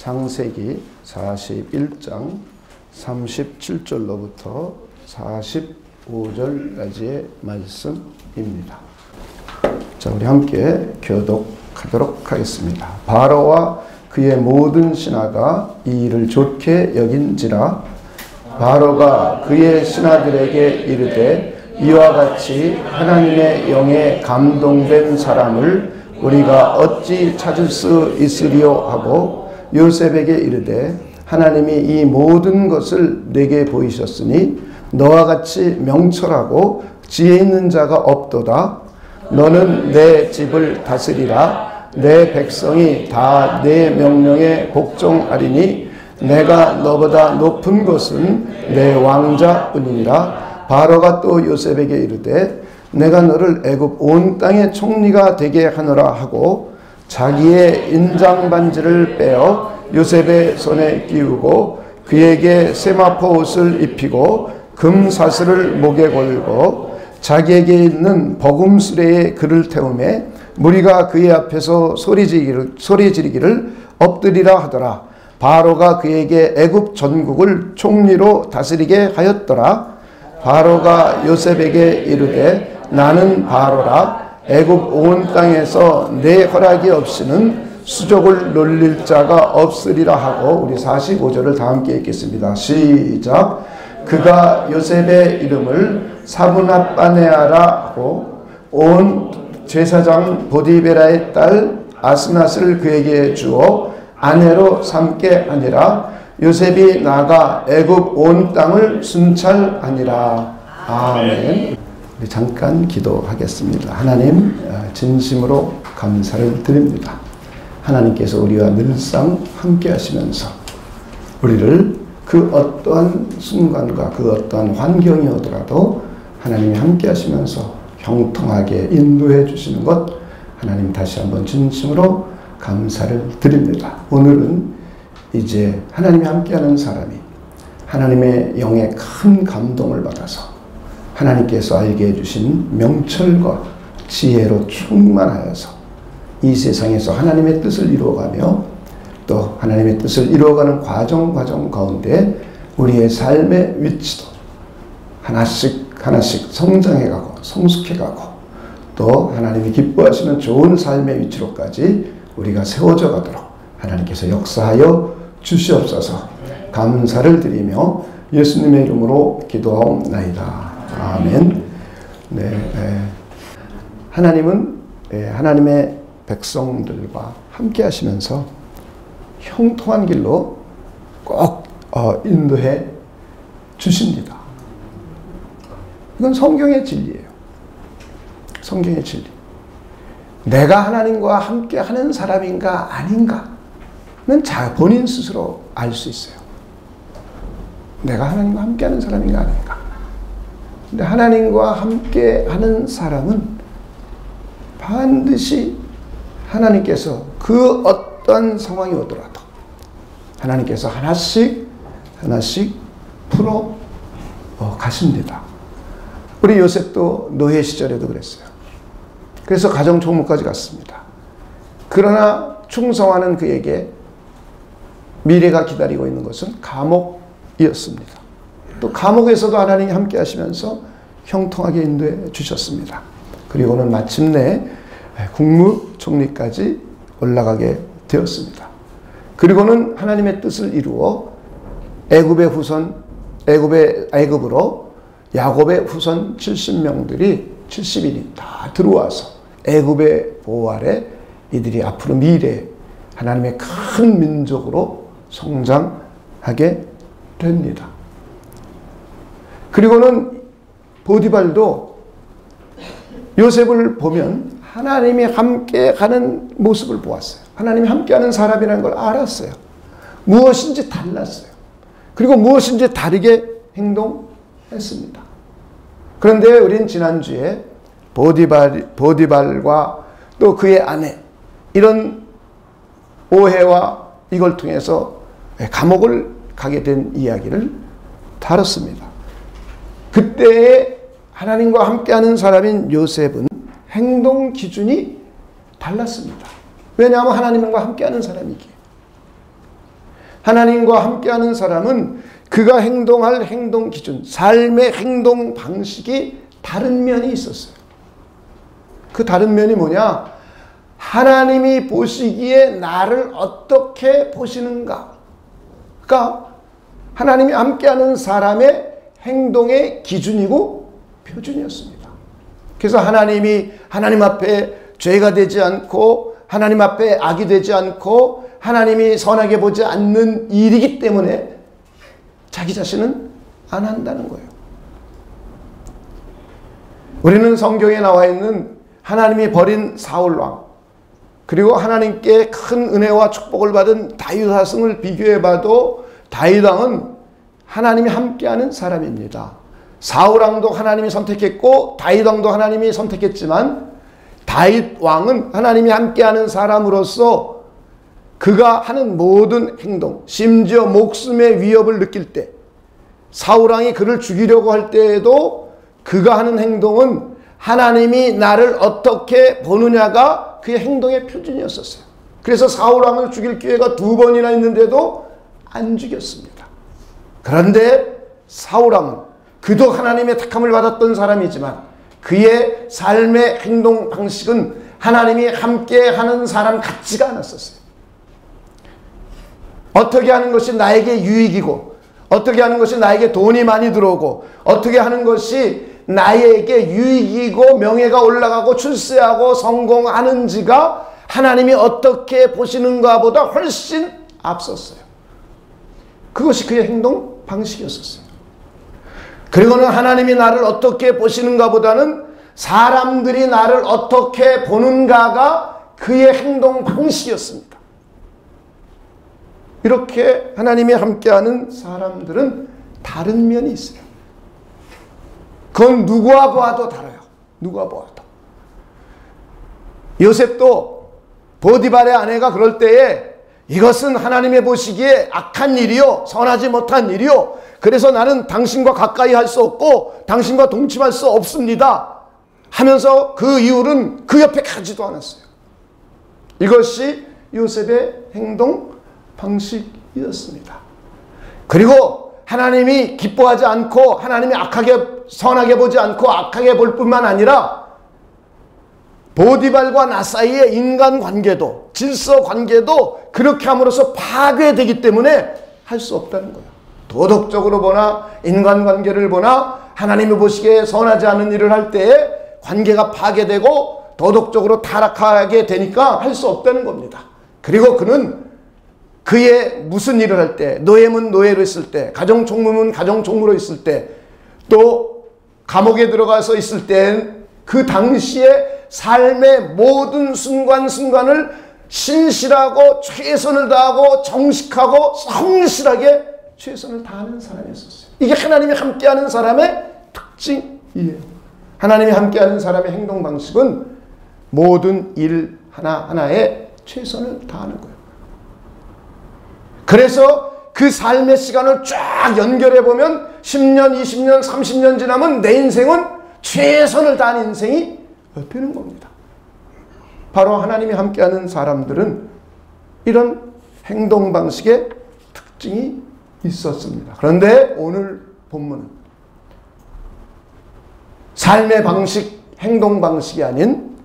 창세기 41장 37절로부터 45절까지의 말씀입니다. 자, 우리 함께 교독하도록 하겠습니다. 바로와 그의 모든 신하가 이 일을 좋게 여긴지라. 바로가 그의 신하들에게 이르되 이와 같이 하나님의 영에 감동된 사람을 우리가 어찌 찾을 수 있으리요 하고 요셉에게 이르되 하나님이 이 모든 것을 내게 보이셨으니 너와 같이 명철하고 지혜 있는 자가 없도다. 너는 내 집을 다스리라. 내 백성이 다 내 명령에 복종하리니 내가 너보다 높은 것은 내 왕자뿐이니라. 바로가 또 요셉에게 이르되 내가 너를 애굽 온 땅의 총리가 되게 하노라 하고 자기의 인장 반지를 빼어 요셉의 손에 끼우고 그에게 세마포 옷을 입히고 금 사슬을 목에 걸고 자기에게 있는 버금수레에 그를 태우매 무리가 그의 앞에서 소리 지르기를 엎드리라 하더라. 바로가 그에게 애굽 전국을 총리로 다스리게 하였더라. 바로가 요셉에게 이르되 나는 바로라. 애굽 온 땅에서 내 허락이 없이는 수족을 놀릴 자가 없으리라 하고, 우리 45절을 다 함께 읽겠습니다. 시작. 그가 요셉의 이름을 사브낫바네아라 하고 온 제사장 보디베라의 딸 아스낫을 그에게 주어 아내로 삼게 하니라. 요셉이 나가 애굽 온 땅을 순찰하니라. 아멘. 우리 잠깐 기도하겠습니다. 하나님, 진심으로 감사를 드립니다. 하나님께서 우리와 늘상 함께 하시면서 우리를 그 어떠한 순간과 그 어떠한 환경이 오더라도 하나님이 함께 하시면서 형통하게 인도해 주시는 것, 하나님 다시 한번 진심으로 감사를 드립니다. 오늘은 이제 하나님이 함께하는 사람이 하나님의 영에 큰 감동을 받아서 하나님께서 알게 해주신 명철과 지혜로 충만하여서 이 세상에서 하나님의 뜻을 이루어가며 또 하나님의 뜻을 이루어가는 과정 가운데 우리의 삶의 위치도 하나씩 성장해가고 성숙해가고 또 하나님이 기뻐하시는 좋은 삶의 위치로까지 우리가 세워져 가도록 하나님께서 역사하여 주시옵소서. 감사를 드리며 예수님의 이름으로 기도하옵나이다. 아멘. 네, 하나님은 하나님의 백성들과 함께 하시면서 형통한 길로 꼭 인도해 주십니다. 이건 성경의 진리예요. 성경의 진리. 내가 하나님과 함께 하는 사람인가 아닌가는 본인 스스로 알 수 있어요. 내가 하나님과 함께 하는 사람인가 아닌가. 근데 하나님과 함께 하는 사람은 반드시 하나님께서 그 어떤 상황이 오더라도 하나님께서 하나씩 풀어 가십니다. 우리 요셉도 노예 시절에도 그랬어요. 그래서 가정 총무까지 갔습니다. 그러나 충성하는 그에게 미래가 기다리고 있는 것은 감옥이었습니다. 또 감옥에서도 하나님이 함께 하시면서 형통하게 인도해 주셨습니다. 그리고는 마침내 국무총리까지 올라가게 되었습니다. 그리고는 하나님의 뜻을 이루어 애굽으로 야곱의 후손 70인이 다 들어와서 애굽의 보호 아래 이들이 앞으로 미래 하나님의 큰 민족으로 성장하게 됩니다. 그리고는 보디발도 요셉을 보면 하나님이 함께하는 모습을 보았어요. 하나님이 함께하는 사람이라는 걸 알았어요. 무엇인지 달랐어요. 그리고 무엇인지 다르게 행동했습니다. 그런데 우린 지난주에 보디발과 또 그의 아내 이런 오해와 이걸 통해서 감옥을 가게 된 이야기를 다뤘습니다. 그때의 하나님과 함께하는 사람인 요셉은 행동 기준이 달랐습니다. 왜냐하면 하나님과 함께하는 사람이기에. 하나님과 함께하는 사람은 그가 행동할 행동 기준, 삶의 행동 방식이 다른 면이 있었어요. 그 다른 면이 뭐냐? 하나님이 보시기에 나를 어떻게 보시는가가 하나님이 함께하는 사람의 행동의 기준이고 표준이었습니다. 그래서 하나님이 하나님 앞에 죄가 되지 않고 하나님 앞에 악이 되지 않고 하나님이 선하게 보지 않는 일이기 때문에 자기 자신은 안 한다는 거예요. 우리는 성경에 나와 있는 하나님이 버린 사울왕, 그리고 하나님께 큰 은혜와 축복을 받은 다윗 왕을 비교해 봐도 다윗 왕은 하나님이 함께하는 사람입니다. 사울 왕도 하나님이 선택했고 다윗 왕도 하나님이 선택했지만 다윗 왕은 하나님이 함께하는 사람으로서 그가 하는 모든 행동, 심지어 목숨의 위협을 느낄 때, 사울 왕이 그를 죽이려고 할 때에도 그가 하는 행동은 하나님이 나를 어떻게 보느냐가 그의 행동의 표준이었었어요. 그래서 사울 왕을 죽일 기회가 2번이나 있는데도 안 죽였습니다. 그런데 사울 왕은 그도 하나님의 택함을 받았던 사람이지만 그의 삶의 행동 방식은 하나님이 함께하는 사람 같지가 않았었어요. 어떻게 하는 것이 나에게 유익이고, 어떻게 하는 것이 나에게 돈이 많이 들어오고, 어떻게 하는 것이 나에게 유익이고 명예가 올라가고 출세하고 성공하는지가 하나님이 어떻게 보시는가 보다 훨씬 앞섰어요. 그것이 그의 행동 방식이었었어요. 그리고는 하나님이 나를 어떻게 보시는가 보다는 사람들이 나를 어떻게 보는가가 그의 행동 방식이었습니다. 이렇게 하나님이 함께하는 사람들은 다른 면이 있어요. 그건 누구와 보아도 달라요. 누구와 보아도. 요셉도 보디발의 아내가 그럴 때에 이것은 하나님의 보시기에 악한 일이요, 선하지 못한 일이요, 그래서 나는 당신과 가까이 할 수 없고 당신과 동침할 수 없습니다 하면서 그 이후로는 그 옆에 가지도 않았어요. 이것이 요셉의 행동 방식이었습니다. 그리고 하나님이 기뻐하지 않고 하나님이 선하게 보지 않고 악하게 볼 뿐만 아니라 보디발과 나 사이의 인간관계도, 질서관계도 그렇게 함으로써 파괴되기 때문에 할 수 없다는 거예요. 도덕적으로 보나 인간관계를 보나 하나님이 보시기에 선하지 않은 일을 할 때에 관계가 파괴되고 도덕적으로 타락하게 되니까 할 수 없다는 겁니다. 그리고 그는 그의 무슨 일을 할 때, 노예면 노예로 있을 때, 가정총무면 가정총무로 있을 때, 또 감옥에 들어가서 있을 땐 그 당시에 삶의 모든 순간순간을 신실하고 최선을 다하고 정직하고 성실하게 최선을 다하는 사람이었어요. 이게 하나님이 함께하는 사람의 특징이에요. 하나님이 함께하는 사람의 행동 방식은 모든 일 하나하나에 최선을 다하는 거예요. 그래서 그 삶의 시간을 쫙 연결해보면 10년, 20년, 30년 지나면 내 인생은 최선을 다한 인생이 되는 겁니다. 바로 하나님이 함께하는 사람들은 이런 행동 방식의 특징이 있었습니다. 그런데 오늘 본문은 삶의 방식, 행동 방식이 아닌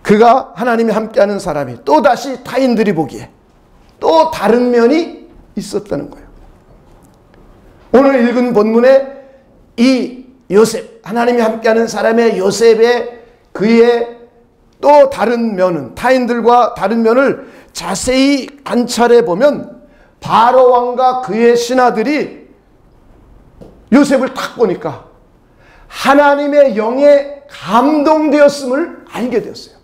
그가 하나님이 함께하는 사람이 또다시 타인들이 보기에 또 다른 면이 있었다는 거예요. 오늘 읽은 본문에 이 요셉, 하나님이 함께하는 사람의 요셉의 그의 또 다른 면은, 타인들과 다른 면을 자세히 관찰해 보면 바로 왕과 그의 신하들이 요셉을 딱 보니까 하나님의 영에 감동되었음을 알게 되었어요.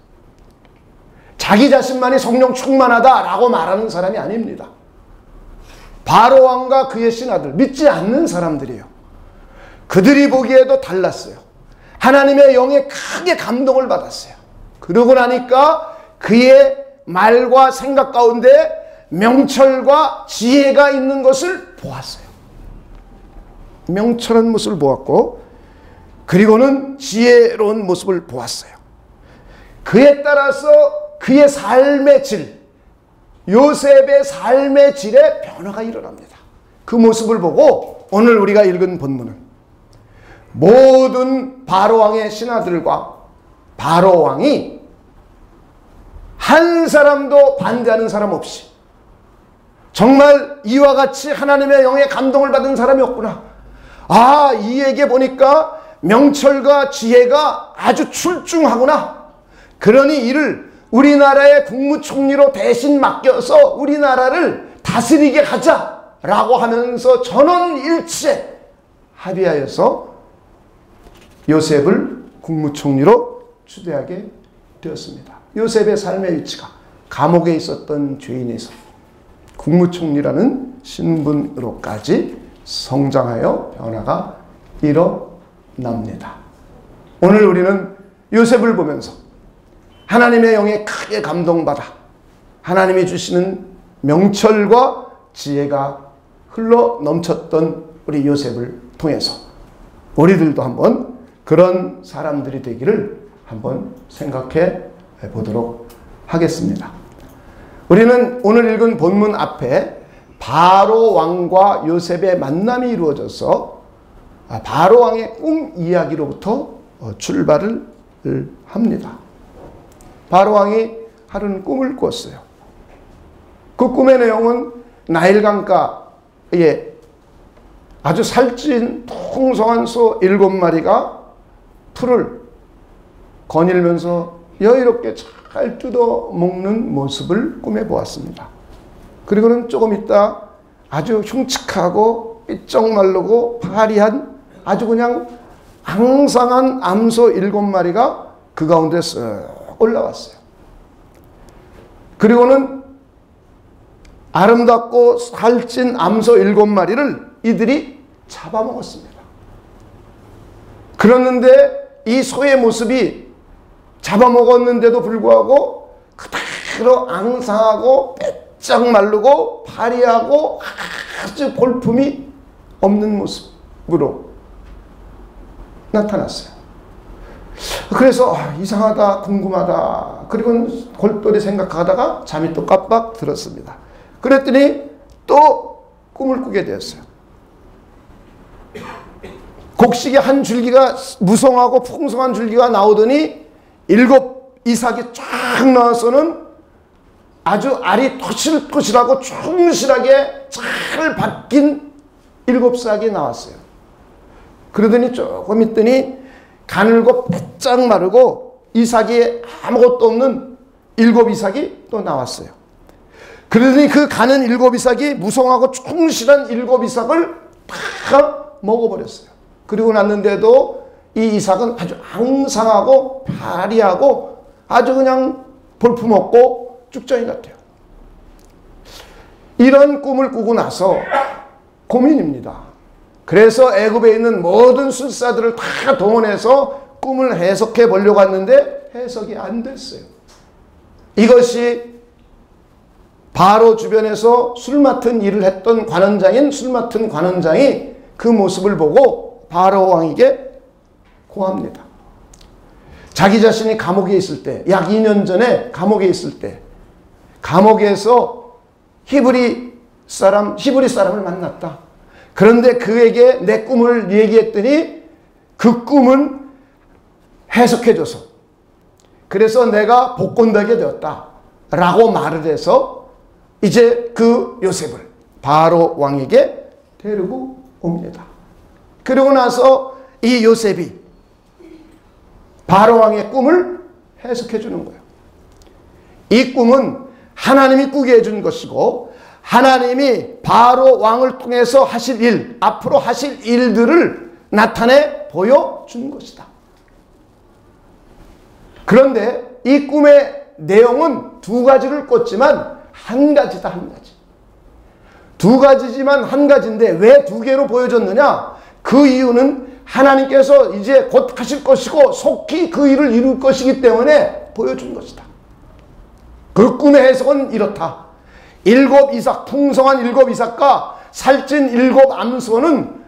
자기 자신만이 성령 충만하다라고 말하는 사람이 아닙니다. 바로 왕과 그의 신하들, 믿지 않는 사람들이에요. 그들이 보기에도 달랐어요. 하나님의 영에 크게 감동을 받았어요. 그러고 나니까 그의 말과 생각 가운데 명철과 지혜가 있는 것을 보았어요. 명철한 모습을 보았고, 그리고는 지혜로운 모습을 보았어요. 그에 따라서 그의 삶의 질, 요셉의 삶의 질에 변화가 일어납니다. 그 모습을 보고 오늘 우리가 읽은 본문은 모든 바로왕의 신하들과 바로왕이 한 사람도 반대하는 사람 없이 정말 이와 같이 하나님의 영에 감동을 받은 사람이 없구나. 아, 이에게 보니까 명철과 지혜가 아주 출중하구나. 그러니 이를 우리나라의 국무총리로 대신 맡겨서 우리나라를 다스리게 하자라고 하면서 전원일치에 합의하여서 요셉을 국무총리로 추대하게 되었습니다. 요셉의 삶의 위치가 감옥에 있었던 죄인에서 국무총리라는 신분으로까지 성장하여 변화가 일어납니다. 오늘 우리는 요셉을 보면서 하나님의 영에 크게 감동받아 하나님이 주시는 명철과 지혜가 흘러 넘쳤던 우리 요셉을 통해서 우리들도 한번 그런 사람들이 되기를 한번 생각해 보도록 하겠습니다. 우리는 오늘 읽은 본문 앞에 바로 왕과 요셉의 만남이 이루어져서 바로 왕의 꿈 이야기로부터 출발을 합니다. 바로 왕이 하루는 꿈을 꿨어요. 그 꿈의 내용은 나일강가에 아주 살찐 풍성한 소 7마리가 풀을 거닐면서 여유롭게 잘 뜯어 먹는 모습을 꿈에 보았습니다. 그리고는 조금 있다 아주 흉측하고 삐쩍 마르고 파리한 아주 그냥 앙상한 암소 7마리가 그 가운데 쓱 올라왔어요. 그리고는 아름답고 살찐 암소 7마리를 이들이 잡아먹었습니다. 그랬는데 이 소의 모습이 잡아먹었는데도 불구하고 그대로 앙상하고 빼짝 마르고 파리하고 아주 볼품이 없는 모습으로 나타났어요. 그래서 이상하다, 궁금하다. 그리고 골똘히 생각하다가 잠이 또 깜빡 들었습니다. 그랬더니 또 꿈을 꾸게 되었어요. 곡식의 한 줄기가 무성하고 풍성한 줄기가 나오더니 7 이삭이 쫙 나와서는 아주 알이 토실토실하고 충실하게 잘 박힌 7 싹이 나왔어요. 그러더니 조금 있더니 가늘고 빼짝 마르고 이삭이 아무것도 없는 7 이삭이 또 나왔어요. 그러더니 그 가는 7 이삭이 무성하고 충실한 7 이삭을 다 먹어버렸어요. 그리고 났는데도 이 이삭은 아주 앙상하고 파리하고 아주 그냥 볼품없고 쭉정이 같아요. 이런 꿈을 꾸고 나서 고민입니다. 그래서 애굽에 있는 모든 술사들을 다 동원해서 꿈을 해석해 보려고 했는데 해석이 안 됐어요. 이것이 바로 주변에서 술 맡은 일을 했던 관원장인 술 맡은 관원장이 그 모습을 보고 바로 왕에게 고합니다. 자기 자신이 감옥에 있을 때, 약 2년 전에 감옥에 있을 때 감옥에서 히브리 사람을 만났다. 그런데 그에게 내 꿈을 얘기했더니 그 꿈은 해석해줘서 그래서 내가 복권되게 되었다 라고 말을 해서 이제 그 요셉을 바로 왕에게 데리고 옵니다. 그리고 나서 이 요셉이 바로 왕의 꿈을 해석해 주는 거예요. 이 꿈은 하나님이 꾸게 해준 것이고 하나님이 바로 왕을 통해서 하실 일, 앞으로 하실 일들을 나타내 보여준 것이다. 그런데 이 꿈의 내용은 2가지를 꿨지만 한 가지다, 한 가지. 2가지지만 한 가지인데 왜 2개로 보여줬느냐? 그 이유는 하나님께서 이제 곧 하실 것이고 속히 그 일을 이룰 것이기 때문에 보여준 것이다. 그 꿈의 해석은 이렇다. 7 이삭, 풍성한 7 이삭과 살찐 7 암소는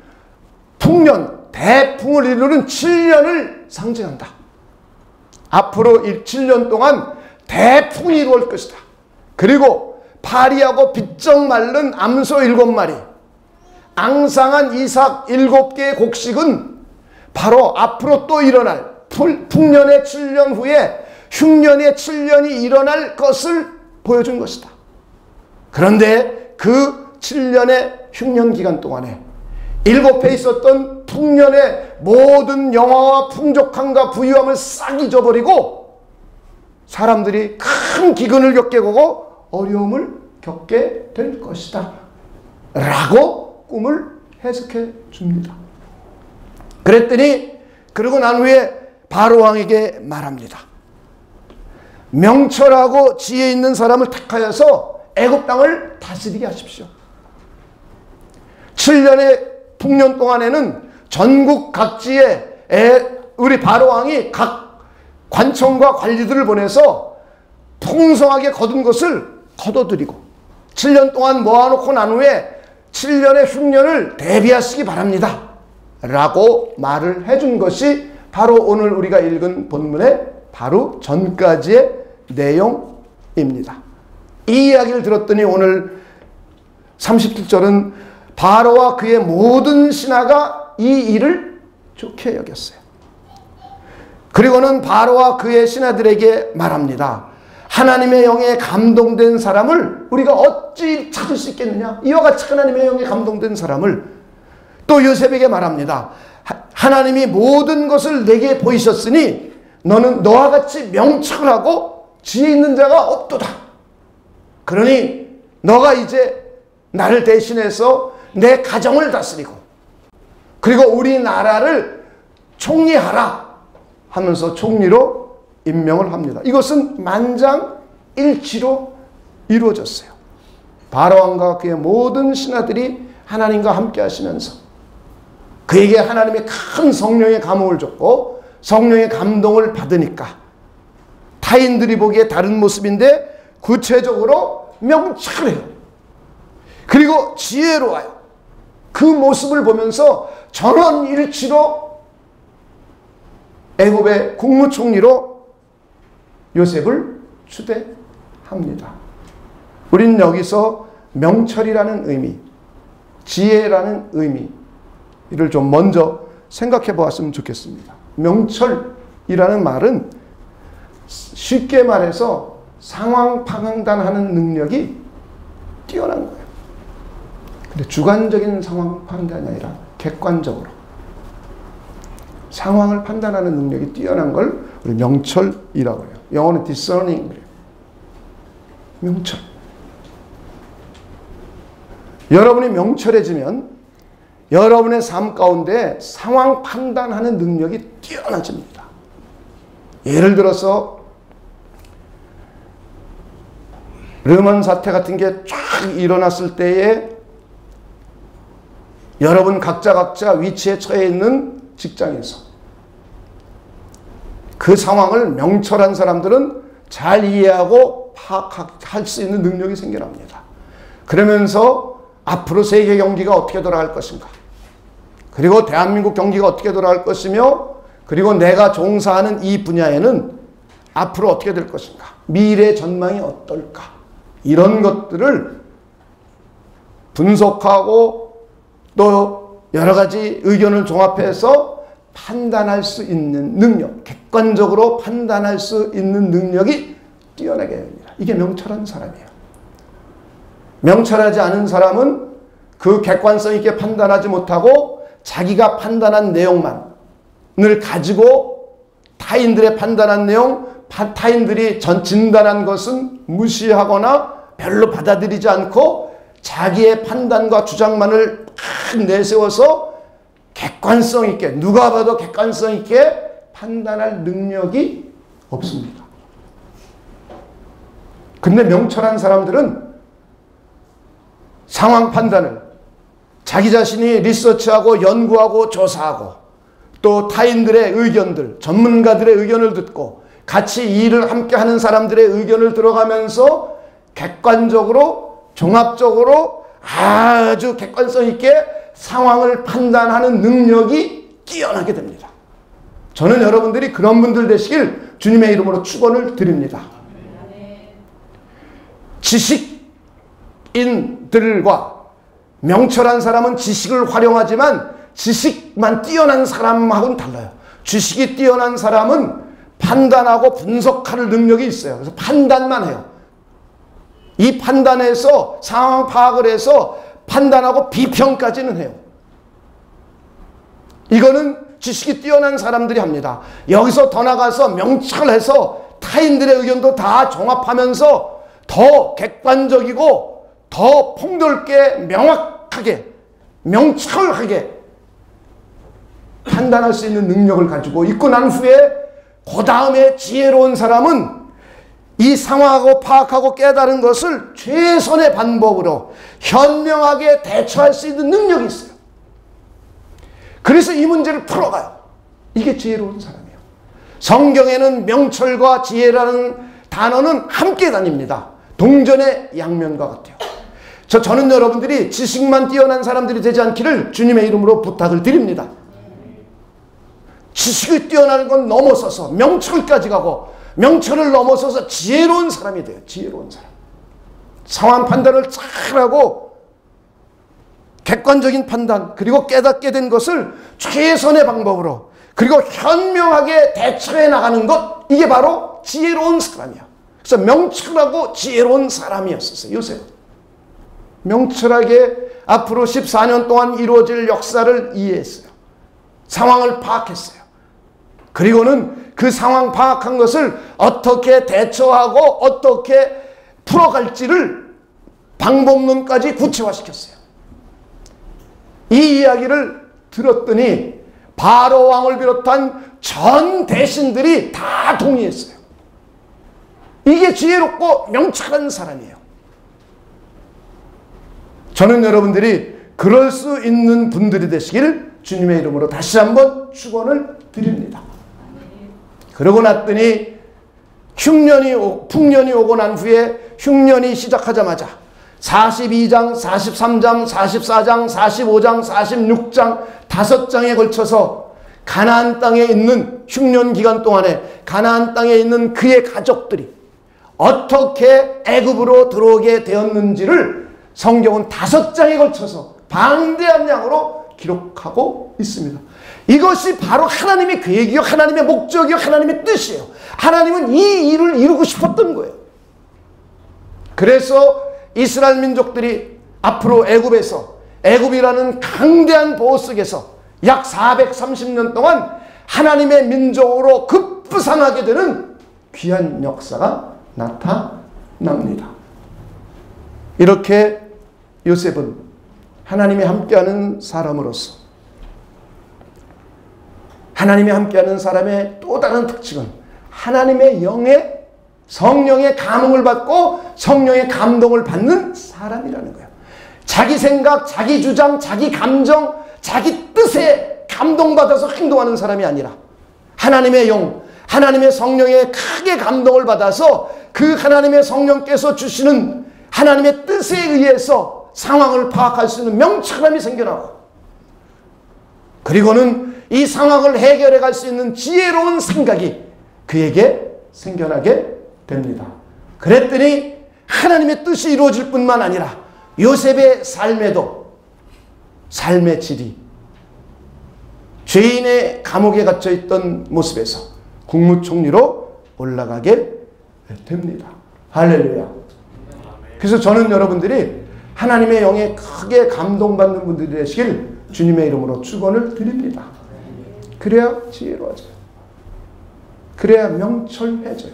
풍년, 대풍을 이루는 7년을 상징한다. 앞으로 7년 동안 대풍이 이루어질 것이다. 그리고 파리하고 비쩍 마른 암소 7마리, 앙상한 이삭 7개의 곡식은 바로 앞으로 또 일어날 풍년의 7년 후에 흉년의 7년이 일어날 것을 보여준 것이다. 그런데 그 7년의 흉년 기간 동안에 7해 있었던 풍년의 모든 영화와 풍족함과 부유함을 싹 잊어버리고 사람들이 큰 기근을 겪게 되고 어려움을 겪게 될 것이다 라고 꿈을 해석해 줍니다. 그랬더니 그러고 난 후에 바로왕에게 말합니다. 명철하고 지혜 있는 사람을 택하여서 애굽 땅을 다스리게 하십시오. 7년의 풍년 동안에는 전국 각지에 우리 바로왕이 각 관청과 관리들을 보내서 풍성하게 거둔 것을 거둬들이고 7년 동안 모아놓고 난 후에 7년의 흉년을 대비하시기 바랍니다 라고 말을 해준 것이 바로 오늘 우리가 읽은 본문의 바로 전까지의 내용입니다. 이 이야기를 들었더니 오늘 37절은 바로와 그의 모든 신하가 이 일을 좋게 여겼어요. 그리고는 바로와 그의 신하들에게 말합니다. 하나님의 영에 감동된 사람을 우리가 어찌 찾을 수 있겠느냐? 이와 같이 하나님의 영에 감동된 사람을 또 요셉에게 말합니다. 하나님이 모든 것을 내게 보이셨으니 너는 너와 같이 명철하고 지혜 있는 자가 없도다. 그러니 너가 이제 나를 대신해서 내 가정을 다스리고 그리고 우리나라를 총리하라 하면서 총리로 임명을 합니다. 이것은 만장일치로 이루어졌어요. 바로왕과 그의 모든 신하들이 하나님과 함께 하시면서 그에게 하나님의 큰 성령의 감흥을 줬고 성령의 감동을 받으니까 타인들이 보기에 다른 모습인데 구체적으로 명철해요. 그리고 지혜로워요. 그 모습을 보면서 전원일치로 애굽의 국무총리로 요셉을 추대합니다. 우리는 여기서 명철이라는 의미, 지혜라는 의미를 좀 먼저 생각해 보았으면 좋겠습니다. 명철이라는 말은 쉽게 말해서 상황 판단하는 능력이 뛰어난 거예요. 근데 주관적인 상황 판단이 아니라 객관적으로 상황을 판단하는 능력이 뛰어난 걸 우리 명철이라고 해요. 영어는 discerning 그래요. 명철. 여러분이 명철해지면 여러분의 삶 가운데 상황 판단하는 능력이 뛰어나집니다. 예를 들어서 르먼 사태 같은 게 쫙 일어났을 때에 여러분 각자 위치에 처해 있는 직장에서 그 상황을 명철한 사람들은 잘 이해하고 파악할 수 있는 능력이 생겨납니다. 그러면서 앞으로 세계 경기가 어떻게 돌아갈 것인가, 그리고 대한민국 경기가 어떻게 돌아갈 것이며, 그리고 내가 종사하는 이 분야에는 앞으로 어떻게 될 것인가, 미래 전망이 어떨까, 이런 것들을 분석하고 또 여러 가지 의견을 종합해서 판단할 수 있는 능력, 객관적으로 판단할 수 있는 능력이 뛰어나게 됩니다. 이게 명철한 사람이에요. 명철하지 않은 사람은 그 객관성 있게 판단하지 못하고 자기가 판단한 내용만을 가지고 타인들의 판단한 내용, 타인들이 진단한 것은 무시하거나 별로 받아들이지 않고 자기의 판단과 주장만을 막 내세워서 객관성 있게, 누가 봐도 객관성 있게 판단할 능력이 없습니다. 근데 명철한 사람들은 상황 판단을 자기 자신이 리서치하고 연구하고 조사하고 또 타인들의 의견들, 전문가들의 의견을 듣고 같이 이 일을 함께 하는 사람들의 의견을 들어가면서 객관적으로 종합적으로 아주 객관성 있게 상황을 판단하는 능력이 뛰어나게 됩니다. 저는 여러분들이 그런 분들 되시길 주님의 이름으로 축원을 드립니다. 지식, 지식인들과 명철한 사람은 지식을 활용하지만 지식만 뛰어난 사람하고는 달라요. 지식이 뛰어난 사람은 판단하고 분석할 능력이 있어요. 그래서 판단만 해요. 이 판단에서 상황 파악을 해서 판단하고 비평까지는 해요. 이거는 지식이 뛰어난 사람들이 합니다. 여기서 더 나가서 명철해서 타인들의 의견도 다 종합하면서 더 객관적이고 더 폭넓게 명확하게 명철하게 판단할 수 있는 능력을 가지고 있고 난 후에 그 다음에 지혜로운 사람은 이 상황하고 파악하고 깨달은 것을 최선의 방법으로 현명하게 대처할 수 있는 능력이 있어요. 그래서 이 문제를 풀어가요. 이게 지혜로운 사람이에요. 성경에는 명철과 지혜라는 단어는 함께 다닙니다. 동전의 양면과 같아요. 저는 여러분들이 지식만 뛰어난 사람들이 되지 않기를 주님의 이름으로 부탁을 드립니다. 지식이 뛰어나는 건 넘어서서 명철까지 가고 명철을 넘어서서 지혜로운 사람이 돼요. 지혜로운 사람. 상황 판단을 잘하고 객관적인 판단 그리고 깨닫게 된 것을 최선의 방법으로 그리고 현명하게 대처해 나가는 것 이게 바로 지혜로운 사람이야. 그래서 명철하고 지혜로운 사람이었었어요. 요셉. 명철하게 앞으로 14년 동안 이루어질 역사를 이해했어요. 상황을 파악했어요. 그리고는 그 상황 파악한 것을 어떻게 대처하고 어떻게 풀어갈지를 방법론까지 구체화시켰어요. 이 이야기를 들었더니 바로 왕을 비롯한 전 대신들이 다 동의했어요. 이게 지혜롭고 명철한 사람이에요. 저는 여러분들이 그럴 수 있는 분들이 되시길 주님의 이름으로 다시 한번 축원을 드립니다. 그러고 났더니 풍년이 오고 난 후에 흉년이 시작하자마자 42장, 43장, 44장, 45장, 46장 5장에 걸쳐서 가나안 땅에 있는 흉년 기간 동안에 가나안 땅에 있는 그의 가족들이 어떻게 애굽으로 들어오게 되었는지를 성경은 5장에 걸쳐서 방대한 양으로 기록하고 있습니다. 이것이 바로 하나님의 계획이요 하나님의 목적이요 하나님의 뜻이에요. 하나님은 이 일을 이루고 싶었던 거예요. 그래서 이스라엘 민족들이 앞으로 애굽이라는 강대한 보호 속에서 약 430년 동안 하나님의 민족으로 급부상하게 되는 귀한 역사가 나타납니다. 이렇게 요셉은 하나님이 함께하는 사람으로서 하나님이 함께하는 사람의 또 다른 특징은 하나님의 영의 성령의 감흥을 받고 성령의 감동을 받는 사람이라는 거예요. 자기 생각, 자기 주장, 자기 감정, 자기 뜻에 감동받아서 행동하는 사람이 아니라 하나님의 영, 하나님의 성령에 크게 감동을 받아서 그 하나님의 성령께서 주시는 하나님의 뜻에 의해서 상황을 파악할 수 있는 명철함이 생겨나고 그리고는 이 상황을 해결해 갈 수 있는 지혜로운 생각이 그에게 생겨나게 됩니다. 그랬더니 하나님의 뜻이 이루어질 뿐만 아니라 요셉의 삶에도 삶의 질이 죄인의 감옥에 갇혀있던 모습에서 국무총리로 올라가게 됩니다. 할렐루야. 그래서 저는 여러분들이 하나님의 영에 크게 감동받는 분들이 되시길 주님의 이름으로 축원을 드립니다. 그래야 지혜로워져요. 그래야 명철해져요.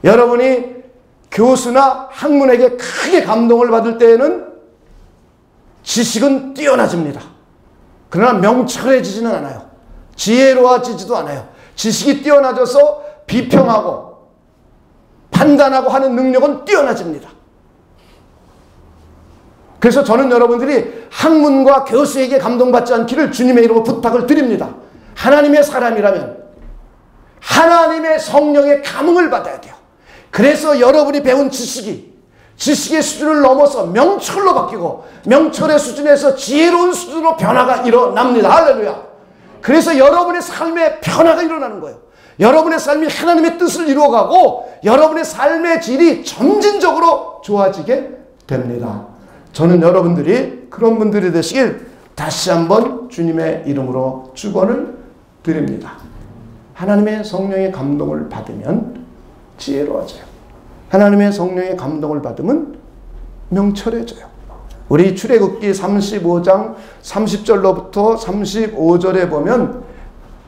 여러분이 교수나 학문에게 크게 감동을 받을 때에는 지식은 뛰어나집니다. 그러나 명철해지지는 않아요. 지혜로워지지도 않아요. 지식이 뛰어나져서 비평하고 판단하고 하는 능력은 뛰어나집니다. 그래서 저는 여러분들이 학문과 교수에게 감동받지 않기를 주님의 이름으로 부탁을 드립니다. 하나님의 사람이라면 하나님의 성령의 감흥을 받아야 돼요. 그래서 여러분이 배운 지식의 수준을 넘어서 명철로 바뀌고 명철의 수준에서 지혜로운 수준으로 변화가 일어납니다. 할렐루야. 그래서 여러분의 삶에 변화가 일어나는 거예요. 여러분의 삶이 하나님의 뜻을 이루어가고 여러분의 삶의 질이 점진적으로 좋아지게 됩니다. 저는 여러분들이 그런 분들이 되시길 다시 한번 주님의 이름으로 축원을 드립니다. 하나님의 성령의 감동을 받으면 지혜로워져요. 하나님의 성령의 감동을 받으면 명철해져요. 우리 출애굽기 35장 30절로부터 35절에 보면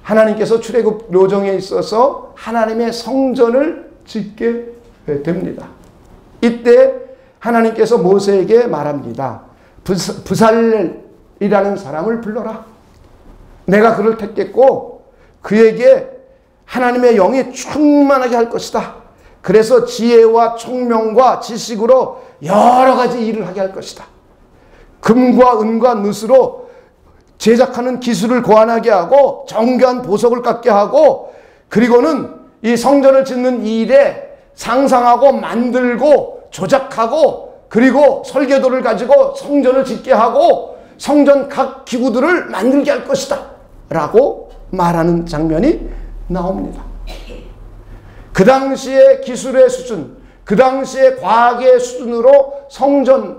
하나님께서 출애굽 요정에 있어서 하나님의 성전을 짓게 됩니다. 이때 하나님께서 모세에게 말합니다. 브살렐이라는 사람을 불러라. 내가 그를 택했고 그에게 하나님의 영이 충만하게 할 것이다. 그래서 지혜와 총명과 지식으로 여러 가지 일을 하게 할 것이다. 금과 은과 늪으로 제작하는 기술을 고안하게 하고 정교한 보석을 깎게 하고 그리고는 이 성전을 짓는 일에 상상하고 만들고 조작하고 그리고 설계도를 가지고 성전을 짓게 하고 성전 각 기구들을 만들게 할 것이다 라고 말하는 장면이 나옵니다. 그 당시의 기술의 수준, 그 당시의 과학의 수준으로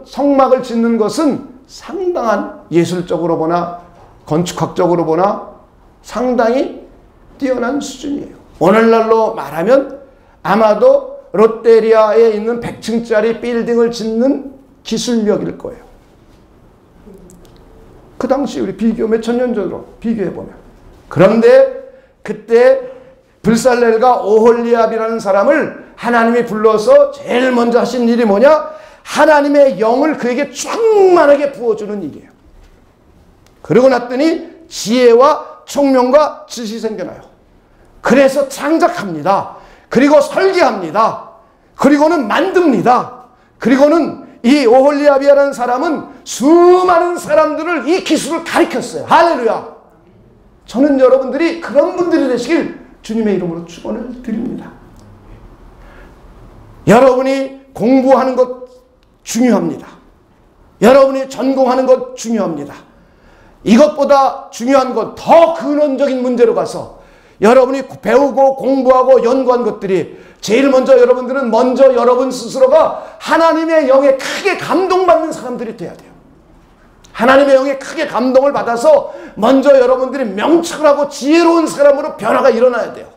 성막을 짓는 것은 상당한 예술적으로 보나 건축학적으로 보나 상당히 뛰어난 수준이에요. 오늘날로 말하면 아마도 롯데리아에 있는 100층짜리 빌딩을 짓는 기술력일 거예요. 그 당시 우리 비교 몇천 년 전으로 비교해보면. 그런데 그때 불살렐과 오홀리압이라는 사람을 하나님이 불러서 제일 먼저 하신 일이 뭐냐? 하나님의 영을 그에게 충만하게 부어주는 일이에요. 그러고 났더니 지혜와 총명과 지식이 생겨나요. 그래서 창작합니다. 그리고 설계합니다. 그리고는 만듭니다. 그리고는 이 오홀리압이라는 사람은 수많은 사람들을 이 기술을 가르쳤어요. 할렐루야. 저는 여러분들이 그런 분들이 되시길 주님의 이름으로 축원을 드립니다. 여러분이 공부하는 것 중요합니다. 여러분이 전공하는 것 중요합니다. 이것보다 중요한 것, 더 근원적인 문제로 가서 여러분이 배우고 공부하고 연구한 것들이 제일 먼저 여러분들은 여러분 스스로가 하나님의 영에 크게 감동받는 사람들이 돼야 돼요. 하나님의 영에 크게 감동을 받아서 먼저 여러분들이 명철하고 지혜로운 사람으로 변화가 일어나야 돼요.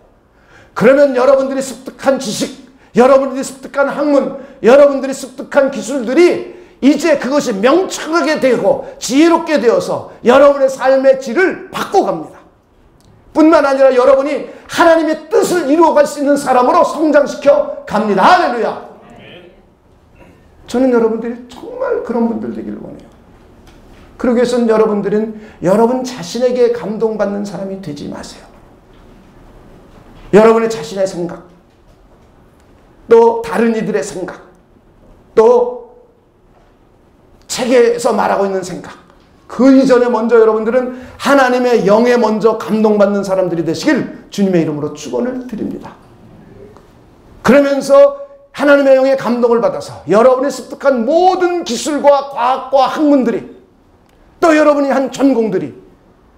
그러면 여러분들이 습득한 지식, 여러분들이 습득한 학문, 여러분들이 습득한 기술들이 이제 그것이 명철하게 되고 지혜롭게 되어서 여러분의 삶의 질을 바꿔갑니다. 뿐만 아니라 여러분이 하나님의 뜻을 이루어갈 수 있는 사람으로 성장시켜 갑니다. 할렐루야. 저는 여러분들이 정말 그런 분들 되기를 원해요. 그러기 위해서는 여러분들은 여러분 자신에게 감동받는 사람이 되지 마세요. 여러분의 자신의 생각, 또 다른 이들의 생각, 또 책에서 말하고 있는 생각, 그 이전에 먼저 여러분들은 하나님의 영에 먼저 감동받는 사람들이 되시길 주님의 이름으로 축원을 드립니다. 그러면서 하나님의 영의 감동을 받아서 여러분이 습득한 모든 기술과 과학과 학문들이 또 여러분이 한 전공들이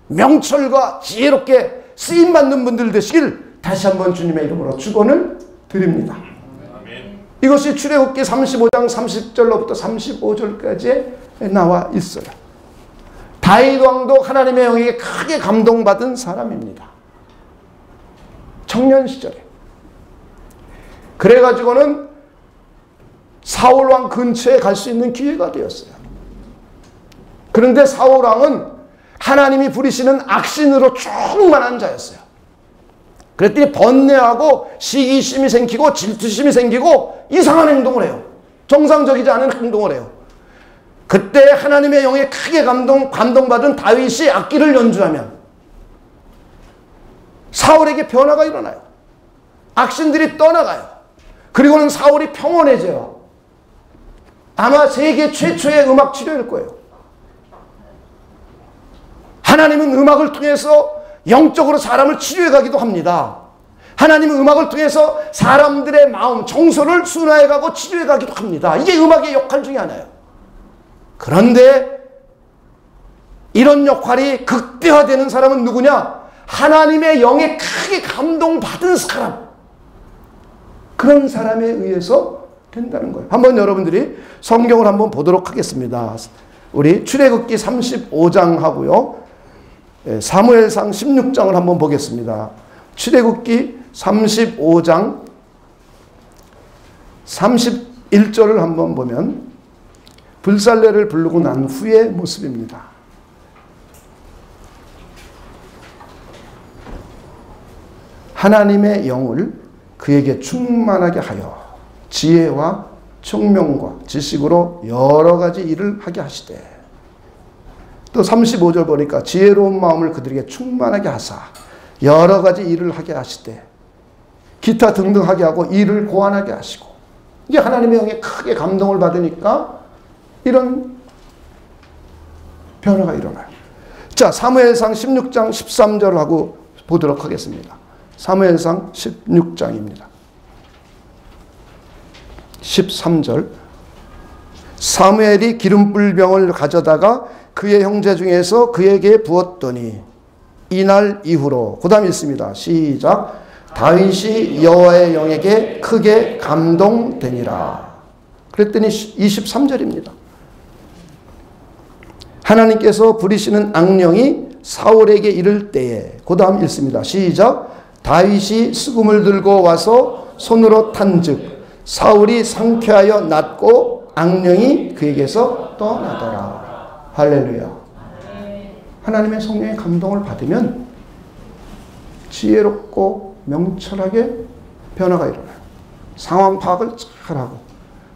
명철과 지혜롭게 쓰임받는 분들 되시길 다시 한번 주님의 이름으로 축원을 드립니다. 이것이 출애굽기 35장 30절로부터 35절까지 나와 있어요. 다윗 왕도 하나님의 영에게 크게 감동받은 사람입니다. 청년 시절에. 그래가지고는 사울 왕 근처에 갈 수 있는 기회가 되었어요. 그런데 사울 왕은 하나님이 부리시는 악신으로 충만한 자였어요. 그랬더니 번뇌하고 시기심이 생기고 질투심이 생기고 이상한 행동을 해요. 정상적이지 않은 행동을 해요. 그때 하나님의 영에 크게 감동받은 다윗이 악기를 연주하면 사울에게 변화가 일어나요. 악신들이 떠나가요. 그리고는 사울이 평온해져요. 아마 세계 최초의 음악 치료일 거예요. 하나님은 음악을 통해서 영적으로 사람을 치료해 가기도 합니다. 하나님은 음악을 통해서 사람들의 마음, 정서를 순화해 가고 치료해 가기도 합니다. 이게 음악의 역할 중에 하나예요. 그런데 이런 역할이 극대화되는 사람은 누구냐? 하나님의 영에 크게 감동받은 사람. 그런 사람에 의해서 된다는 거예요. 한번 여러분들이 성경을 한번 보도록 하겠습니다. 우리 출애굽기 35장 하고요. 사무엘상 16장을 한번 보겠습니다. 출애굽기 35장 31절을 한번 보면 불살레를 부르고 난 후의 모습입니다. 하나님의 영을 그에게 충만하게 하여 지혜와 총명과 지식으로 여러 가지 일을 하게 하시되, 또 35절 보니까 지혜로운 마음을 그들에게 충만하게 하사 여러 가지 일을 하게 하시되 기타 등등 하게 하고 일을 고안하게 하시고. 이게 하나님의 영에 크게 감동을 받으니까 이런 변화가 일어나요. 자, 사무엘상 16장 13절 하고 보도록 하겠습니다. 사무엘상 16장입니다. 13절. 사무엘이 기름불병을 가져다가 그의 형제 중에서 그에게 부었더니 이날 이후로, 그 다음에 있습니다. 시작. 다윗이 여호와의 영에게 크게 감동되니라. 그랬더니 23절입니다. 하나님께서 부리시는 악령이 사울에게 이를 때에, 그 다음 읽습니다. 시작. 다윗이 수금을 들고 와서 손으로 탄즉 사울이 상쾌하여 낫고 악령이 그에게서 떠나더라. 할렐루야. 하나님의 성령의 감동을 받으면 지혜롭고 명철하게 변화가 일어나요. 상황 파악을 잘하고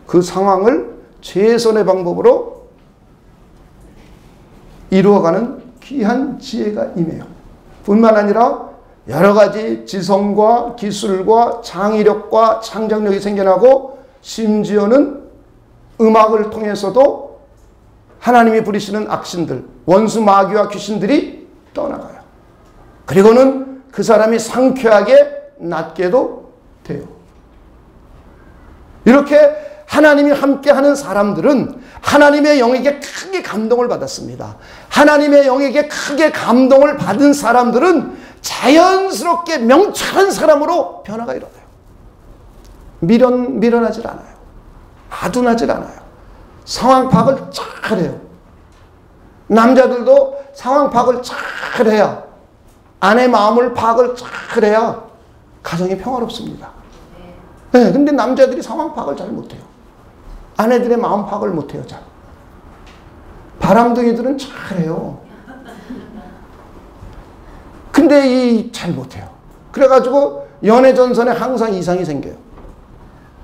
그 상황을 최선의 방법으로 이루어가는 귀한 지혜가 임해요. 뿐만 아니라 여러 가지 지성과 기술과 창의력과 창작력이 생겨나고, 심지어는 음악을 통해서도 하나님이 부리시는 악신들, 원수 마귀와 귀신들이 떠나가요. 그리고는 그 사람이 상쾌하게 낫게도 돼요. 이렇게 하나님이 함께하는 사람들은 하나님의 영에게 크게 감동을 받았습니다. 하나님의 영에게 크게 감동을 받은 사람들은 자연스럽게 명철한 사람으로 변화가 일어나요. 미련하질 않아요. 아둔하질 않아요. 상황 파악을 잘해요. 남자들도 상황 파악을 잘해야, 아내 마음을 파악을 잘해야 가정이 평화롭습니다. 네, 근데 남자들이 상황 파악을 잘 못해요. 아내들의 마음 파악을 못해요. 잘. 바람둥이들은 잘해요. 근데 잘 못해요. 그래가지고 연애전선에 항상 이상이 생겨요.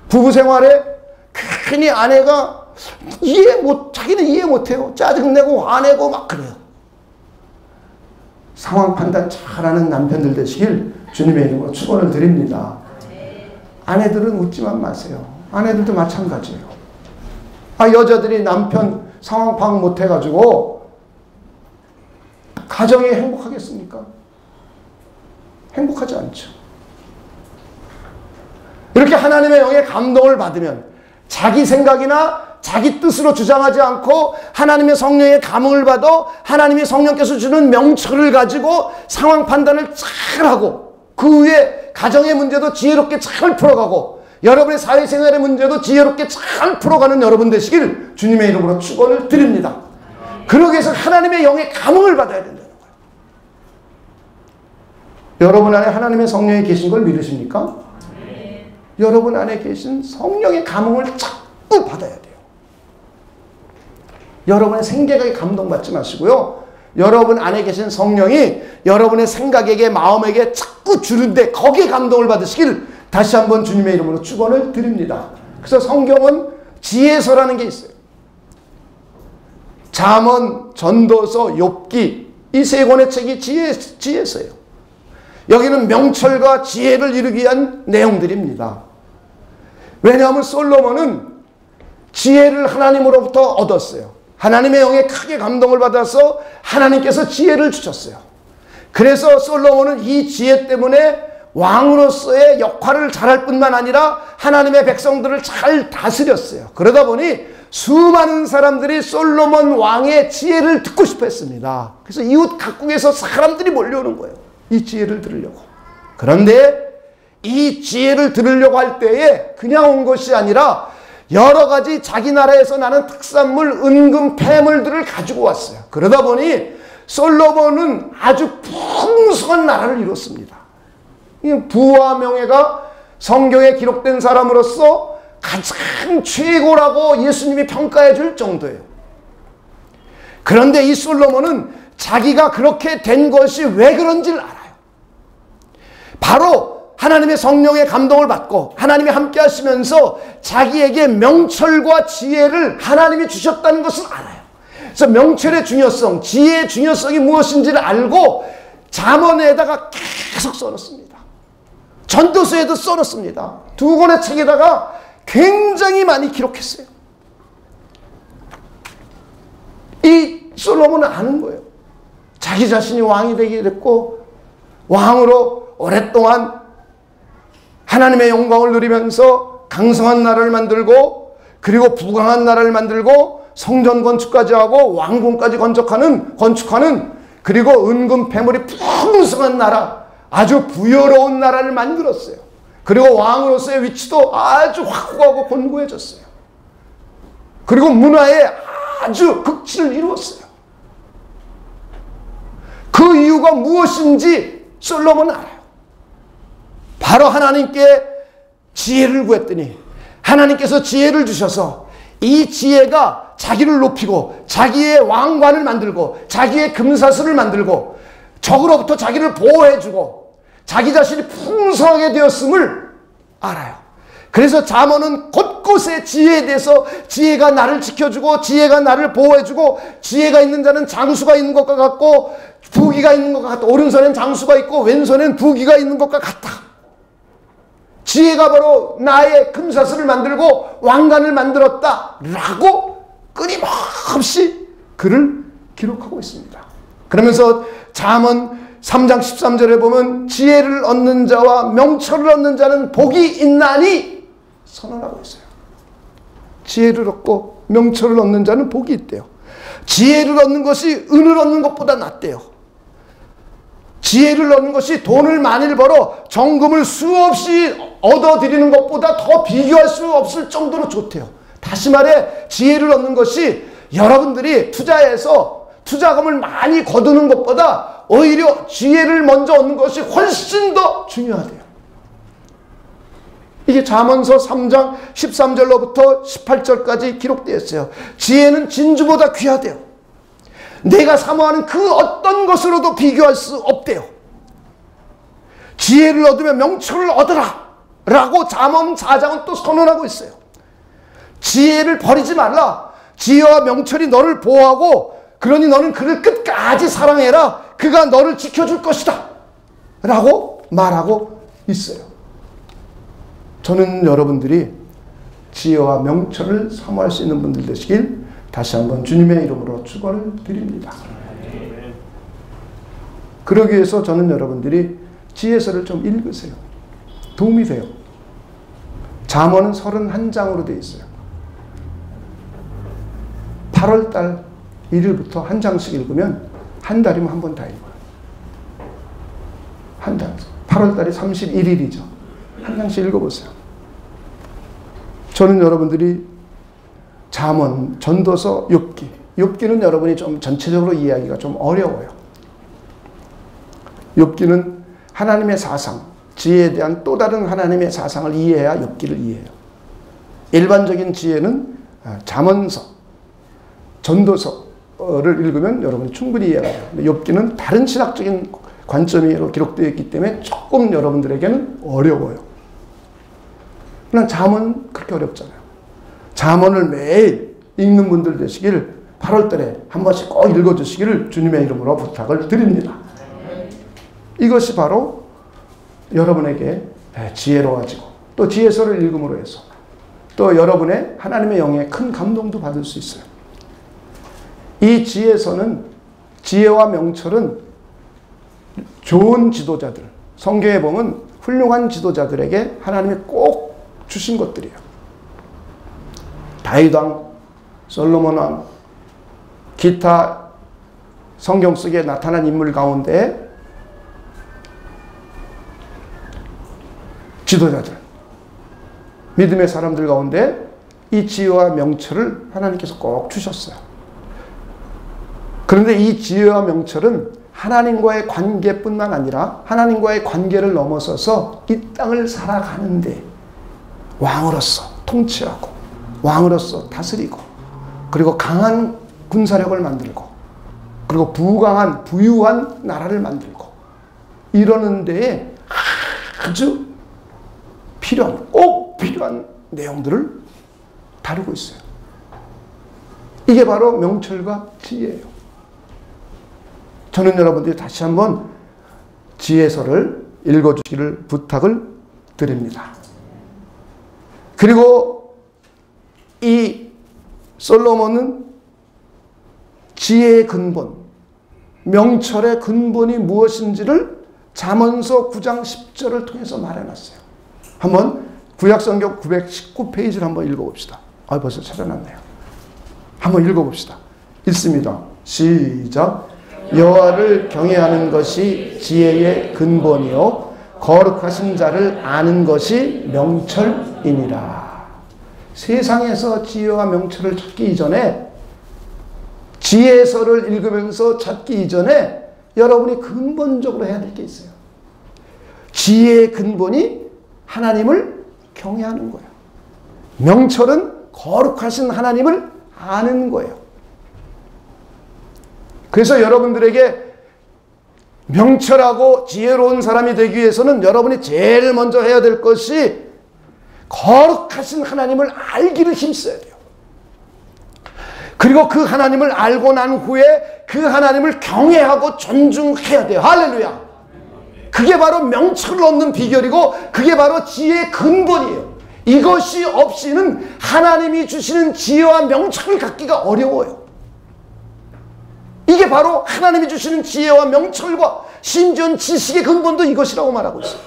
부부 생활에 괜히 아내가 자기는 이해 못해요. 짜증내고 화내고 막 그래요. 상황 판단 잘하는 남편들 되시길 주님의 이름으로 축원을 드립니다. 아내들은 웃지만 마세요. 아내들도 마찬가지예요. 여자들이 남편 상황 파악 못해가지고 가정이 행복하겠습니까? 행복하지 않죠. 이렇게 하나님의 영의 감동을 받으면 자기 생각이나 자기 뜻으로 주장하지 않고 하나님의 성령의 감흥을 받아 하나님의 성령께서 주는 명철을 가지고 상황 판단을 잘하고, 그 후에 가정의 문제도 지혜롭게 잘 풀어가고 여러분의 사회생활의 문제도 지혜롭게 잘 풀어가는 여러분 되시길 주님의 이름으로 축원을 드립니다. 그러기 위해서 하나님의 영의 감흥을 받아야 된다는 거예요. 여러분 안에 하나님의 성령이 계신 걸 믿으십니까? 네. 여러분 안에 계신 성령의 감흥을 자꾸 받아야 돼요. 여러분의 생각에 감동받지 마시고요. 여러분 안에 계신 성령이 여러분의 생각에게, 마음에게 자꾸 주는데 거기에 감동을 받으시길 다시 한번 주님의 이름으로 축원을 드립니다. 그래서 성경은 지혜서라는 게 있어요. 잠언, 전도서, 욥기, 이 세 권의 책이 지혜서예요. 여기는 명철과 지혜를 이루기 위한 내용들입니다. 왜냐하면 솔로몬은 지혜를 하나님으로부터 얻었어요. 하나님의 영에 크게 감동을 받아서 하나님께서 지혜를 주셨어요. 그래서 솔로몬은 이 지혜 때문에 왕으로서의 역할을 잘할 뿐만 아니라 하나님의 백성들을 잘 다스렸어요. 그러다 보니 수많은 사람들이 솔로몬 왕의 지혜를 듣고 싶어 했습니다. 그래서 이웃 각국에서 사람들이 몰려오는 거예요. 이 지혜를 들으려고. 그런데 이 지혜를 들으려고 할 때에 그냥 온 것이 아니라 여러 가지 자기 나라에서 나는 특산물, 은금, 폐물들을 가지고 왔어요. 그러다 보니 솔로몬은 아주 풍성한 나라를 이뤘습니다. 부와 명예가 성경에 기록된 사람으로서 가장 최고라고 예수님이 평가해 줄 정도예요. 그런데 이 솔로몬은 자기가 그렇게 된 것이 왜 그런지를 알아요. 바로 하나님의 성령의 감동을 받고 하나님이 함께 하시면서 자기에게 명철과 지혜를 하나님이 주셨다는 것을 알아요. 그래서 명철의 중요성, 지혜의 중요성이 무엇인지를 알고 잠언에다가 계속 써놓습니다. 전도서에도 써놓습니다. 2권의 책에다가 굉장히 많이 기록했어요. 이 솔로몬은 아는 거예요. 자기 자신이 왕이 되게 됐고 왕으로 오랫동안 하나님의 영광을 누리면서 강성한 나라를 만들고 그리고 부강한 나라를 만들고 성전 건축까지 하고 왕궁까지 건축하는 그리고 은금 폐물이 풍성한 나라, 아주 부여로운 나라를 만들었어요. 그리고 왕으로서의 위치도 아주 확고하고 곤고해졌어요. 그리고 문화에 아주 극치를 이루었어요. 그 이유가 무엇인지 솔로몬은 알아요. 바로 하나님께 지혜를 구했더니 하나님께서 지혜를 주셔서 이 지혜가 자기를 높이고 자기의 왕관을 만들고 자기의 금사슬을 만들고 적으로부터 자기를 보호해주고 자기 자신이 풍성하게 되었음을 알아요. 그래서 잠언은 곳곳에 지혜에 대해서 지혜가 나를 지켜주고 지혜가 나를 보호해주고 지혜가 있는 자는 장수가 있는 것과 같고 부귀가 있는 것과 같다. 오른손엔 장수가 있고 왼손엔 부귀가 있는 것과 같다. 지혜가 바로 나의 금사슬을 만들고 왕관을 만들었다 라고 끊임없이 글을 기록하고 있습니다. 그러면서 잠언 3장 13절에 보면 지혜를 얻는 자와 명철을 얻는 자는 복이 있나니 선언하고 있어요. 지혜를 얻고 명철을 얻는 자는 복이 있대요. 지혜를 얻는 것이 은을 얻는 것보다 낫대요. 지혜를 얻는 것이 돈을 많이 벌어 정금을 수없이 얻어들이는 것보다 더 비교할 수 없을 정도로 좋대요. 다시 말해 지혜를 얻는 것이 여러분들이 투자해서 투자금을 많이 거두는 것보다 오히려 지혜를 먼저 얻는 것이 훨씬 더 중요하대요. 이게 잠언서 3장 13절로부터 18절까지 기록되어 있어요. 지혜는 진주보다 귀하대요. 내가 사모하는 그 어떤 것으로도 비교할 수 없대요. 지혜를 얻으면 명철을 얻으라 라고 잠언 4장은 또 선언하고 있어요. 지혜를 버리지 말라. 지혜와 명철이 너를 보호하고 그러니 너는 그를 끝까지 사랑해라. 그가 너를 지켜줄 것이다 라고 말하고 있어요. 저는 여러분들이 지혜와 명철을 사모할 수 있는 분들 되시길 다시 한번 주님의 이름으로 축원을 드립니다. 그러기 위해서 저는 여러분들이 지혜서를 좀 읽으세요. 도움이 돼요. 잠언은 31장으로 되어 있어요. 8월달 1일부터 한 장씩 읽으면 한 달이면 한 번 다 읽어요. 한 달. 8월달이 31일이죠. 한 장씩 읽어보세요. 저는 여러분들이 잠언, 전도서, 욥기. 욥기는 여러분이 좀 전체적으로 이해하기가 좀 어려워요. 욥기는 하나님의 사상, 지혜에 대한 또 다른 하나님의 사상을 이해해야 욥기를 이해해요. 일반적인 지혜는 잠언서, 전도서를 읽으면 여러분이 충분히 이해가 돼요. 욥기는 다른 신학적인 관점이 기록되어 있기 때문에 조금 여러분들에게는 어려워요. 그러나 잠언은 그렇게 어렵잖아요. 잠언을 매일 읽는 분들 되시길 8월달에 한 번씩 꼭 읽어주시기를 주님의 이름으로 부탁을 드립니다. 이것이 바로 여러분에게 지혜로워지고 또 지혜서를 읽음으로 해서 또 여러분의 하나님의 영에 큰 감동도 받을 수 있어요. 이 지혜서는 지혜와 명철은 좋은 지도자들, 성경에 보면 훌륭한 지도자들에게 하나님이 꼭 주신 것들이에요. 다윗 왕, 솔로몬 왕, 기타 성경 속에 나타난 인물 가운데 지도자들, 믿음의 사람들 가운데 이 지혜와 명철을 하나님께서 꼭 주셨어요. 그런데 이 지혜와 명철은 하나님과의 관계뿐만 아니라 하나님과의 관계를 넘어서서 이 땅을 살아가는데 왕으로서 통치하고 왕으로서 다스리고 그리고 강한 군사력을 만들고 그리고 부유한 나라를 만들고 이러는 데에 아주 꼭 필요한 내용들을 다루고 있어요. 이게 바로 명철과 지혜예요. 저는 여러분들이 다시 한번 지혜서를 읽어주시기를 부탁을 드립니다. 그리고 이 솔로몬은 지혜의 근본, 명철의 근본이 무엇인지를 잠언서 9장 10절을 통해서 말해놨어요. 한번 구약성경 919페이지를 한번 읽어봅시다. 벌써 찾아놨네요. 한번 읽어봅시다. 읽습니다. 시작. 여호와를 경외하는 것이 지혜의 근본이요 거룩하신 자를 아는 것이 명철이니라. 세상에서 지혜와 명철을 찾기 이전에 지혜서를 읽으면서 찾기 이전에 여러분이 근본적으로 해야 될 게 있어요. 지혜의 근본이 하나님을 경외하는 거예요. 명철은 거룩하신 하나님을 아는 거예요. 그래서 여러분들에게 명철하고 지혜로운 사람이 되기 위해서는 여러분이 제일 먼저 해야 될 것이 거룩하신 하나님을 알기를 힘써야 돼요. 그리고 그 하나님을 알고 난 후에 그 하나님을 경외하고 존중해야 돼요. 할렐루야. 그게 바로 명철을 얻는 비결이고 그게 바로 지혜의 근본이에요. 이것이 없이는 하나님이 주시는 지혜와 명철을 갖기가 어려워요. 이게 바로 하나님이 주시는 지혜와 명철과 심지어 지식의 근본도 이것이라고 말하고 있어요.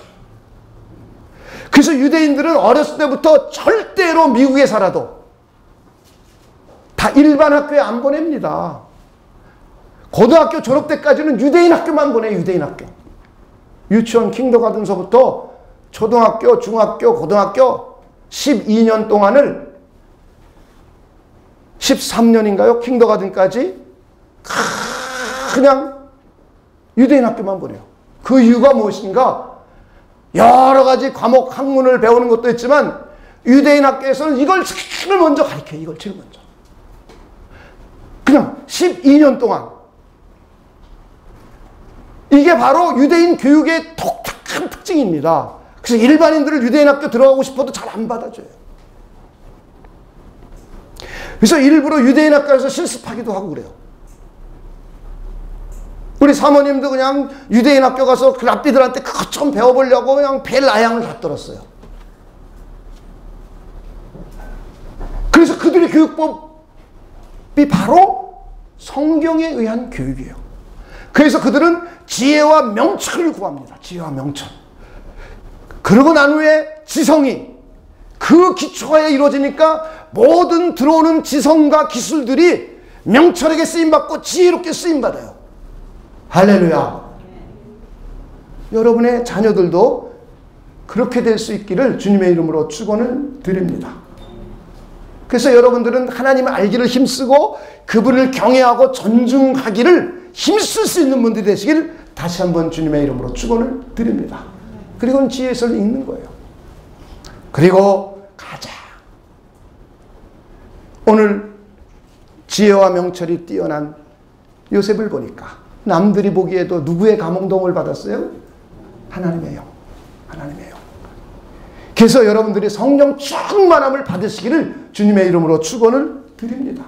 그래서 유대인들은 어렸을 때부터 절대로 미국에 살아도 다 일반 학교에 안 보냅니다. 고등학교 졸업 때까지는 유대인 학교만 보내요. 유대인 학교. 유치원 킹더가든서부터 초등학교, 중학교, 고등학교 12년 동안을 13년인가요? 킹더가든까지 그냥 유대인 학교만 보내요. 그 이유가 무엇인가? 여러 가지 과목 학문을 배우는 것도 있지만 유대인 학교에서는 이걸 제일 먼저 가르쳐요. 이걸 제일 먼저. 그냥 12년 동안. 이게 바로 유대인 교육의 독특한 특징입니다. 그래서 일반인들을 유대인 학교 들어가고 싶어도 잘 안 받아줘요. 그래서 일부러 유대인 학교에서 실습하기도 하고 그래요. 우리 사모님도 그냥 유대인 학교 가서 그 랍비들한테 그것 좀 배워보려고 그냥 벨 아양을 다 떨었어요. 그래서 그들의 교육법이 바로 성경에 의한 교육이에요. 그래서 그들은 지혜와 명철을 구합니다. 지혜와 명철. 그러고 난 후에 지성이 그 기초하에 이루어지니까 모든 들어오는 지성과 기술들이 명철에게 쓰임받고 지혜롭게 쓰임받아요. 할렐루야. 여러분의 자녀들도 그렇게 될 수 있기를 주님의 이름으로 축원을 드립니다. 그래서 여러분들은 하나님을 알기를 힘쓰고 그분을 경외하고 존중하기를 힘쓸 수 있는 분들이 되시길 다시 한번 주님의 이름으로 축원을 드립니다. 그리고는 지혜서를 읽는 거예요. 그리고 가자. 오늘 지혜와 명철이 뛰어난 요셉을 보니까 남들이 보기에도 누구의 감동을 받았어요? 하나님의 영. 하나님의 영. 그래서 여러분들이 성령 충만함을 받으시기를 주님의 이름으로 축원을 드립니다.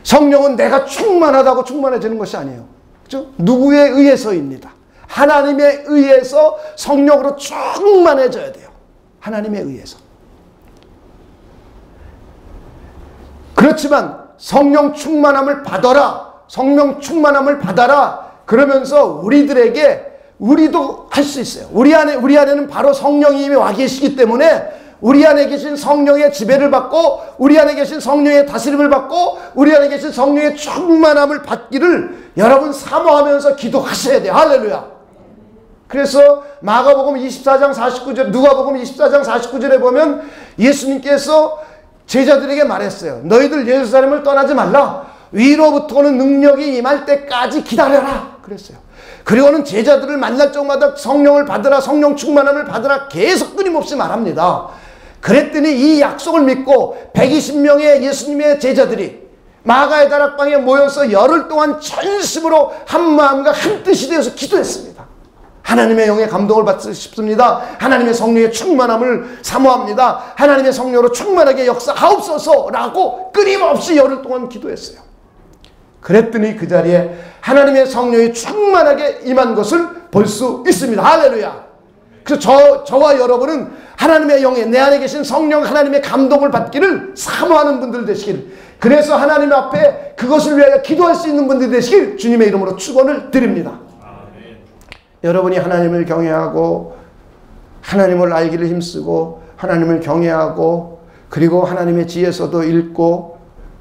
성령은 내가 충만하다고 충만해지는 것이 아니에요. 그렇죠? 누구에 의해서입니다. 하나님에 의해서 성령으로 충만해져야 돼요. 하나님에 의해서. 그렇지만 성령 충만함을 받아라. 성령 충만함을 받아라. 그러면서 우리도 할 수 있어요. 우리 안에는 바로 성령이 이미 와 계시기 때문에 우리 안에 계신 성령의 지배를 받고 우리 안에 계신 성령의 다스림을 받고 우리 안에 계신 성령의 충만함을 받기를 여러분 사모하면서 기도하셔야 돼요. 할렐루야. 그래서 마가복음 24장 49절, 누가복음 24장 49절에 보면 예수님께서 제자들에게 말했어요. 너희들 예루살렘을 떠나지 말라. 위로부터 오는 능력이 임할 때까지 기다려라. 그랬어요. 그리고는 제자들을 만날 적마다 성령을 받으라, 성령 충만함을 받으라 계속 끊임없이 말합니다. 그랬더니 이 약속을 믿고 120명의 예수님의 제자들이 마가의 다락방에 모여서 열흘 동안 전심으로 한 마음과 한 뜻이 되어서 기도했습니다. 하나님의 영의 감동을 받고 싶습니다. 하나님의 성령의 충만함을 사모합니다. 하나님의 성령으로 충만하게 역사하옵소서라고 끊임없이 열흘 동안 기도했어요. 그랬더니 그 자리에 하나님의 성령이 충만하게 임한 것을 볼 수 있습니다. 할렐루야. 그래서 저와 여러분은 하나님의 영에 내 안에 계신 성령 하나님의 감동을 받기를 사모하는 분들 되시길, 그래서 하나님 앞에 그것을 위하여 기도할 수 있는 분들 되시길 주님의 이름으로 축원을 드립니다. 아멘. 여러분이 하나님을 경외하고 하나님을 알기를 힘쓰고 하나님을 경외하고 그리고 하나님의 지혜서도 읽고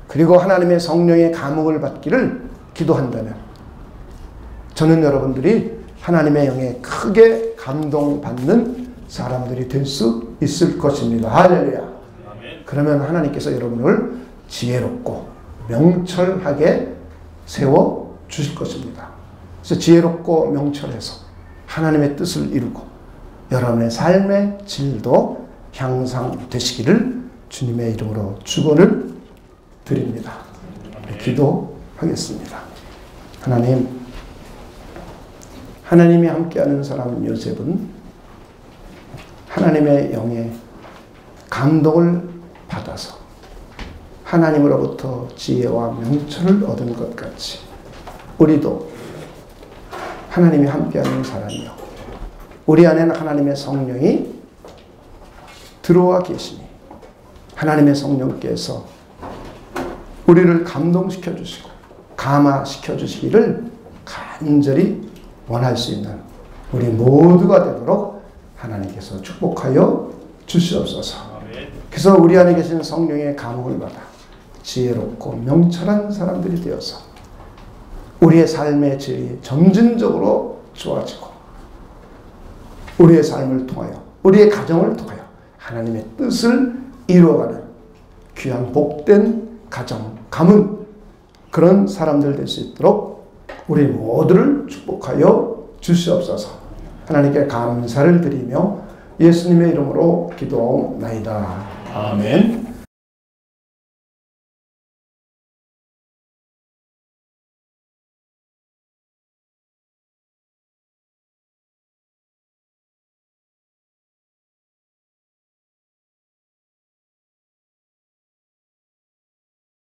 그리고 하나님의 성령의 감흥을 받기를 기도한다면 저는 여러분들이 하나님의 영에 크게 감동받는 사람들이 될 수 있을 것입니다. 할렐루야. 그러면 하나님께서 여러분을 지혜롭고 명철하게 세워주실 것입니다. 그래서 지혜롭고 명철해서 하나님의 뜻을 이루고 여러분의 삶의 질도 향상되시기를 주님의 이름으로 축원을 드립니다. 기도하겠습니다. 하나님이 함께하는 사람 요셉은 하나님의 영에 감동을 받아서 하나님으로부터 지혜와 명철을 얻은 것 같이 우리도 하나님이 함께하는 사람이요 우리 안에는 하나님의 성령이 들어와 계시니 하나님의 성령께서 우리를 감동시켜 주시고 감화시켜 주시기를 간절히 원할 수 있는 우리 모두가 되도록 하나님께서 축복하여 주시옵소서. 그래서 우리 안에 계신 성령의 감흥을 받아 지혜롭고 명철한 사람들이 되어서 우리의 삶의 질이 점진적으로 좋아지고 우리의 삶을 통하여 우리의 가정을 통하여 하나님의 뜻을 이루어가는 귀한 복된 가정, 가문 그런 사람들 될 수 있도록 우리 모두를 축복하여 주시옵소서. 하나님께 감사를 드리며 예수님의 이름으로 기도하옵나이다. 아멘.